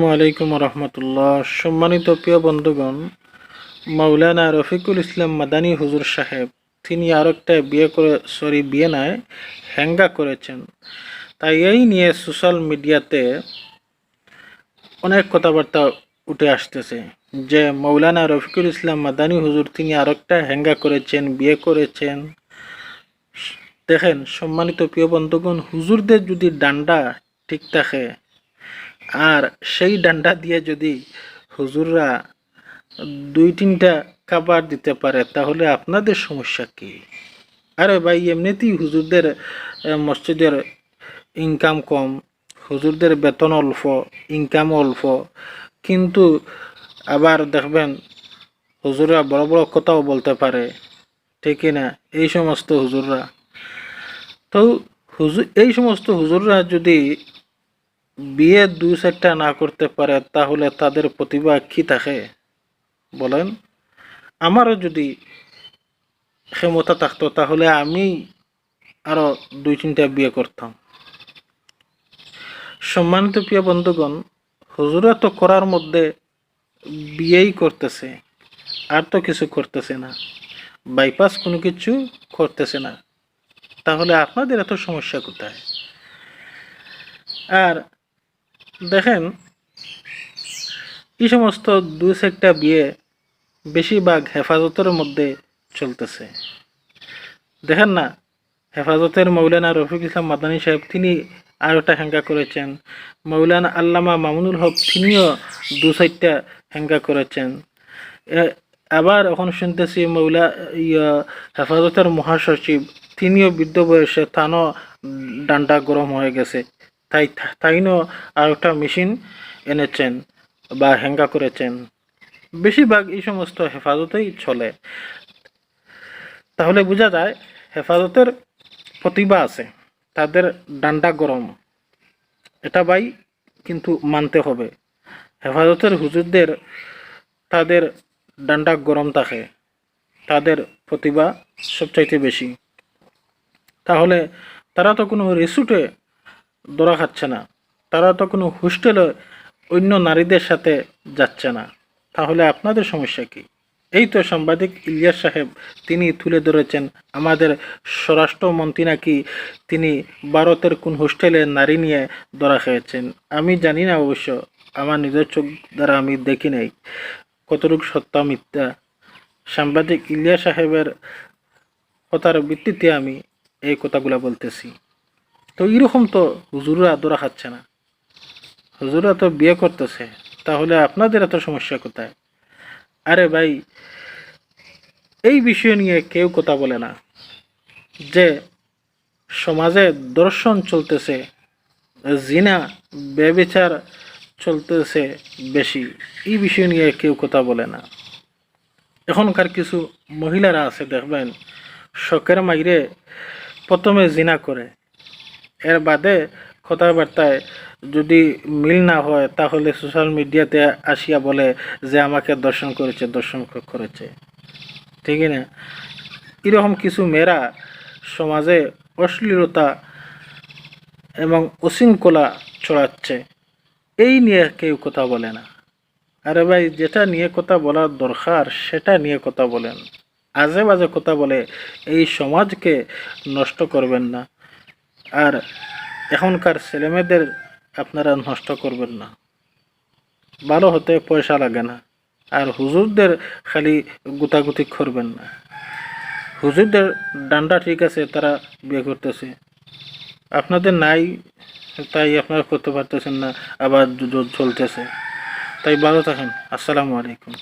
আসসালামু আলাইকুম রহমতুল্লাহ। সম্মানিত প্রিয় বন্ধুগণ, মাওলানা রফিকুল ইসলাম মাদানী হুজুর সাহেব তিনি আর একটা বিয়ে নয়, হ্যাঙ্গা করেছেন। তাই এই নিয়ে সোশ্যাল মিডিয়াতে অনেক কথাবার্তা উঠে আসতেছে যে মাওলানা রফিকুল ইসলাম মাদানী হুজুর তিনি আর একটা হ্যাঙ্গা করেছেন, বিয়ে করেছেন। দেখেন সম্মানিত প্রিয় বন্ধুগণ, হুজুরদের যদি ডান্ডা ঠিক থাকে আর সেই ডান্ডা দিয়ে যদি হুজুররা 2-3টা খাবার দিতে পারে, তাহলে আপনাদের সমস্যা কি? আরে ভাই, এমনিতেই হুজুরদের মসজিদের ইনকাম কম, হুজুরদের বেতন অল্প, ইনকাম অল্প, কিন্তু আবার দেখবেন হুজুররা বড় বড় কথাও বলতে পারে, ঠিক না? এই সমস্ত হুজুররা তো এই সমস্ত হুজুররা যদি বিয়ে 2-4টা না করতে পারে, তাহলে তাদের প্রতিভা কি থাকে বলেন? আমারও যদি ক্ষমতা থাকতো, তাহলে আমি আরো 2-3টা বিয়ে করতাম। সম্মানিত প্রিয় বন্ধুগণ, হুজুরা তো করার মধ্যে বিয়েই করতেছে, আর তো কিছু করতেছে না, বাইপাস কোনো কিছু করতেছে না। তাহলে আপনাদের এত সমস্যা কোথায়? আর দেখেন, এই সমস্ত 2-4টা বিয়ে বেশিরভাগ হেফাজতের মধ্যে চলতেছে। দেখেন না, হেফাজতের মৌলানা রফিকুল ইসলাম মাদানী সাহেব তিনি আর একটা হ্যাঙ্গা করেছেন। মৌলানা আল্লামা মামুনুল হক তিনিও 2-4টা হ্যাঙ্গা করেছেন। আবার এখন শুনতেছি হেফাজতের মহাসচিব তিনিও বৃদ্ধ বয়সে তানও ডান্ডা গরম হয়ে গেছে, তাইনও আর একটা মেশিন এনেছেন বা হ্যাঙ্গা করেছেন। বেশিরভাগ এই সমস্ত হেফাজতেই চলে। তাহলে বোঝা যায় হেফাজতের প্রতিভা আছে, তাদের ডান্ডা গরম, এটা ভাই কিন্তু মানতে হবে। হেফাজতের হুজুরদের তাদের ডান্ডা গরম থাকে, তাদের প্রতিভা সবচাইতে বেশি। তাহলে তারা তো কোনো রিসুটে ধরা খাচ্ছে না, তারা তো কোনো হোস্টেলে অন্য নারীদের সাথে যাচ্ছে না। তাহলে আপনাদের সমস্যা কি? এই তো সাংবাদিক ইলিয়াস সাহেব তিনি তুলে ধরেছেন আমাদের স্বরাষ্ট্রমন্ত্রী নাকি তিনি ভারতের কোন হোস্টেলে নারী নিয়ে ধরা খেয়েছেন। আমি জানি না, অবশ্য আমার নিজের চোখ দ্বারা আমি দেখি নাই কতটুকু সত্য মিথ্যা। সাংবাদিক ইলিয়াস সাহেবের কথার ভিত্তিতে আমি এই কথাগুলো বলতেছি। তো এরকম তো হুজুররা ধরা খাচ্ছে না, হুজুররা তো বিয়ে করতেছে। তাহলে আপনাদের এত সমস্যা কোথায়? আরে ভাই, এই বিষয় নিয়ে কেউ কথা বলে না যে সমাজে দর্শন চলতেছে, জিনা ব্যভিচার চলতেছে বেশি, এই বিষয় নিয়ে কেউ কথা বলে না। এখনকার কিছু মহিলারা আছে দেখবেন, শখের মাইরে প্রথমে জিনা করে, এর বাদে কথাবার্তায় যদি মিল না হয়, তাহলে সোশ্যাল মিডিয়াতে আসিয়া বলে যে আমাকে দর্শন করেছে, ঠিক না? এরকম কিছু মেয়েরা সমাজে অশ্লীলতা এবং উশৃঙ্খলা ছড়াচ্ছে, এই নিয়ে কেউ কথা বলে না। আরে ভাই, যেটা নিয়ে কথা বলার দরকার সেটা নিয়ে কথা বলেন, আজে বাজে কথা বলে এই সমাজকে নষ্ট করবেন না। আর এখনকার ছেলেমেয়েদের আপনারা নষ্ট করবেন না। ভালো হতে পয়সা লাগে না, আর হুজুরদের খালি গুতাগুতি করবেন না। হুজুরদের ডান্ডা ঠিক আছে, তারা বিয়ে করতেছে, আপনাদের নাই, তাই আপনারা করতে পারতেছেন না, আবার চলতেছে। তাই ভালো থাকেন। আসসালামু আলাইকুম।